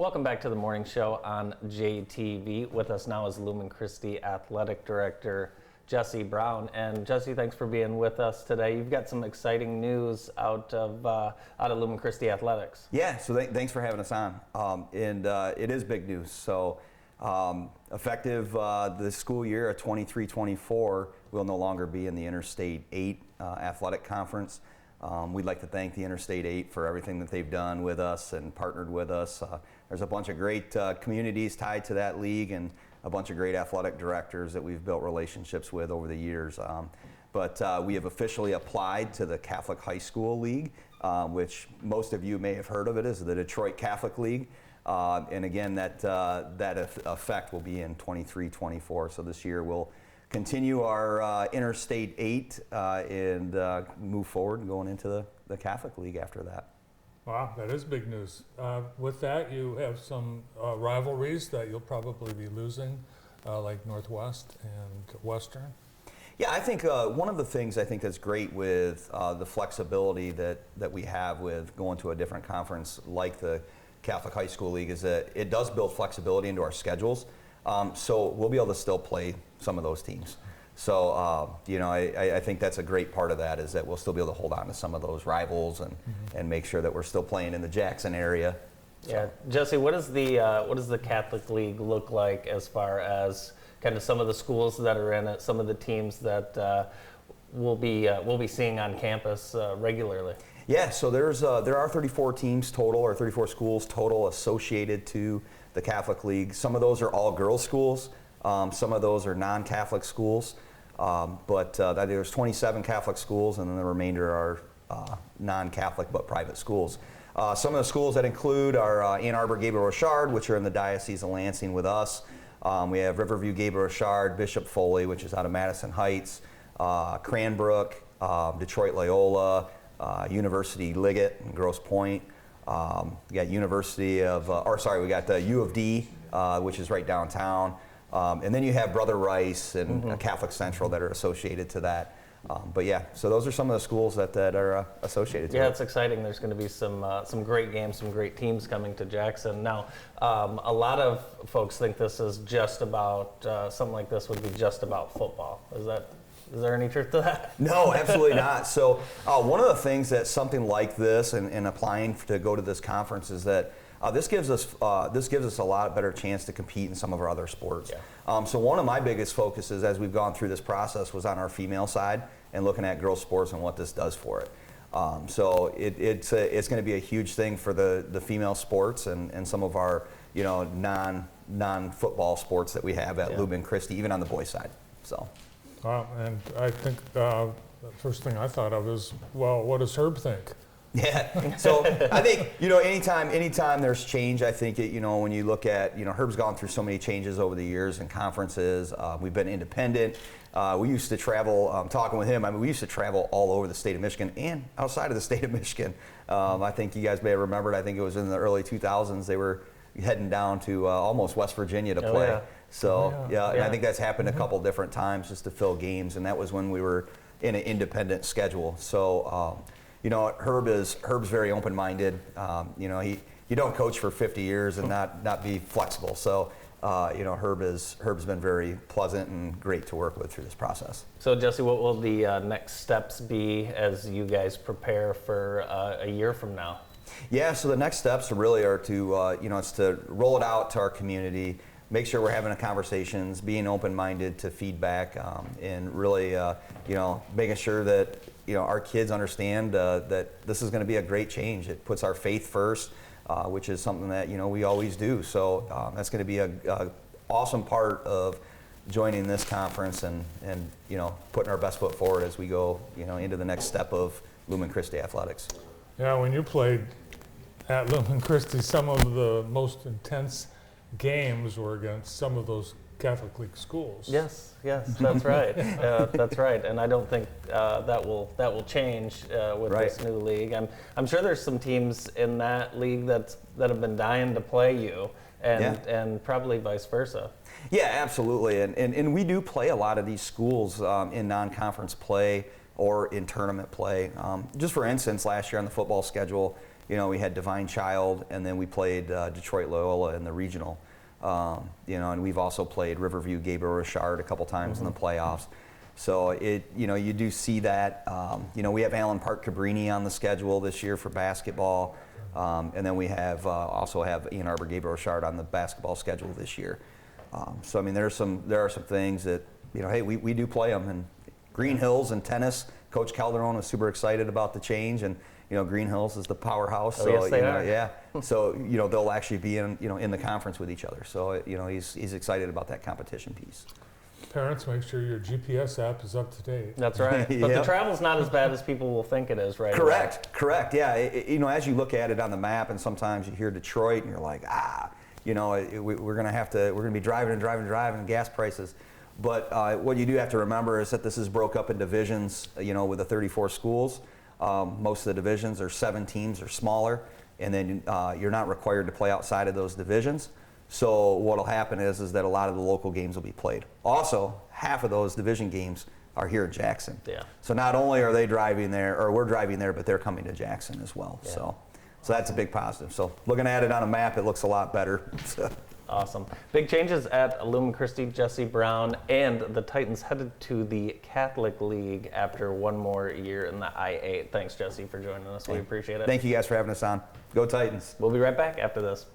Welcome back to the morning show on JTV. With us now is Lumen Christi Athletic Director Jesse Brown. And Jesse, thanks for being with us today. You've got some exciting news out of Lumen Christi Athletics. Yeah, so thanks for having us on. It is big news. So effective the school year of 23-24, we'll no longer be in the Interstate 8 Athletic Conference. We'd like to thank the Interstate 8 for everything that they've done with us and partnered with us. There's a bunch of great communities tied to that league and a bunch of great athletic directors that we've built relationships with over the years. But we have officially applied to the Catholic High School League, which most of you may have heard of it as the Detroit Catholic League. And again, that effect will be in 23-24. So this year we'll continue our Interstate 8 and move forward going into the Catholic League after that. Wow, that is big news. With that, you have some rivalries that you'll probably be losing, like Northwest and Western. Yeah, I think one of the things I think that's great with the flexibility that we have with going to a different conference like the Catholic High School League is that it does build flexibility into our schedules. So we'll be able to still play some of those teams. So, I think that's a great part of that is that we'll still be able to hold on to some of those rivals and make sure that we're still playing in the Jackson area. So. Yeah, Jesse, what does the Catholic League look like as far as kind of some of the schools that are in it, some of the teams that we'll be seeing on campus regularly? Yeah, so there are 34 teams total, or 34 schools total associated to the Catholic League. Some of those are all girls schools. Some of those are non-Catholic schools. But there's 27 Catholic schools, and then the remainder are non-Catholic but private schools. Some of the schools that include are Ann Arbor Gabriel Richard, which are in the Diocese of Lansing with us. We have Riverview Gabriel Richard, Bishop Foley, which is out of Madison Heights, Cranbrook, Detroit Loyola, University Liggett in Grosse Pointe. We got we got the U of D, which is right downtown. And then you have Brother Rice and Catholic Central that are associated to that. But yeah, so those are some of the schools that are associated to it. Yeah, it's exciting. There's going to be some great games, some great teams coming to Jackson. Now, a lot of folks think this is just about, something like this would be just about football. Is there any truth to that? No, absolutely not. So one of the things that something like this and applying to go to this conference is that this gives us a lot better chance to compete in some of our other sports. Yeah. So one of my biggest focuses as we've gone through this process was on our female side and looking at girls sports and what this does for it. So it's going to be a huge thing for the female sports and some of our non-football sports that we have at Lumen Christi, even on the boys side. So. Wow, and I think the first thing I thought of is, well, what does Herb think? Yeah, so I think, anytime there's change, I think, when you look at, Herb's gone through so many changes over the years in conferences. We've been independent. We used to travel, talking with him, we used to travel all over the state of Michigan and outside of the state of Michigan. I think you guys may have remembered, I think it was in the early 2000s, they were heading down to almost West Virginia to play. Yeah. So, and I think that's happened a couple different times just to fill games, and that was when we were in an independent schedule. So, Herb's very open-minded. You don't coach for 50 years and not be flexible. So, Herb's been very pleasant and great to work with through this process. So, Jesse, what will the next steps be as you guys prepare for a year from now? Yeah, so the next steps really are to, it's to roll it out to our community, make sure we're having the conversations, being open-minded to feedback, and really, making sure that, our kids understand that this is going to be a great change. It puts our faith first, which is something that, we always do. So that's going to be a awesome part of joining this conference and putting our best foot forward as we go, into the next step of Lumen Christi Athletics. Yeah, when you played at Lumen Christi, some of the most intense games were against some of those Catholic League schools. Yes, that's right. That's right, and I don't think that will change with this new league. I'm sure there's some teams in that league that have been dying to play you, and probably vice versa. Yeah, absolutely, and we do play a lot of these schools in non-conference play or in tournament play. Just for instance, last year on the football schedule, we had Divine Child, and then we played Detroit Loyola in the regional. And we've also played Riverview Gabriel Richard a couple times in the playoffs. So you do see that. We have Allen Park Cabrini on the schedule this year for basketball, and then we also have Ann Arbor Gabriel Richard on the basketball schedule this year. So I mean, there are some things that hey, we do play them. And Green Hills and tennis, Coach Calderon was super excited about the change, and Green Hills is the powerhouse. Oh, yes, they are. Yeah. So they'll actually be in the conference with each other. So he's excited about that competition piece. Parents, make sure your GPS app is up to date. That's right. But the travel's not as bad as people will think it is, right? Correct. Yeah. As you look at it on the map, and sometimes you hear Detroit, and you're like, we're gonna be driving and gas prices. But what you do have to remember is that this is broke up in divisions. With the 34 schools, most of the divisions are 7 teams or smaller, and then you're not required to play outside of those divisions. So what'll happen is that a lot of the local games will be played. Also, half of those division games are here in Jackson. Yeah. So not only are they driving there, or we're driving there, but they're coming to Jackson as well. Yeah. So that's a big positive. So looking at it on a map, it looks a lot better. Awesome. Big changes at Lumen Christi. Jesse Brown and the Titans headed to the Catholic League after one more year in the I-8. Thanks, Jesse, for joining us. We appreciate it. Thank you guys for having us on. Go Titans. We'll be right back after this.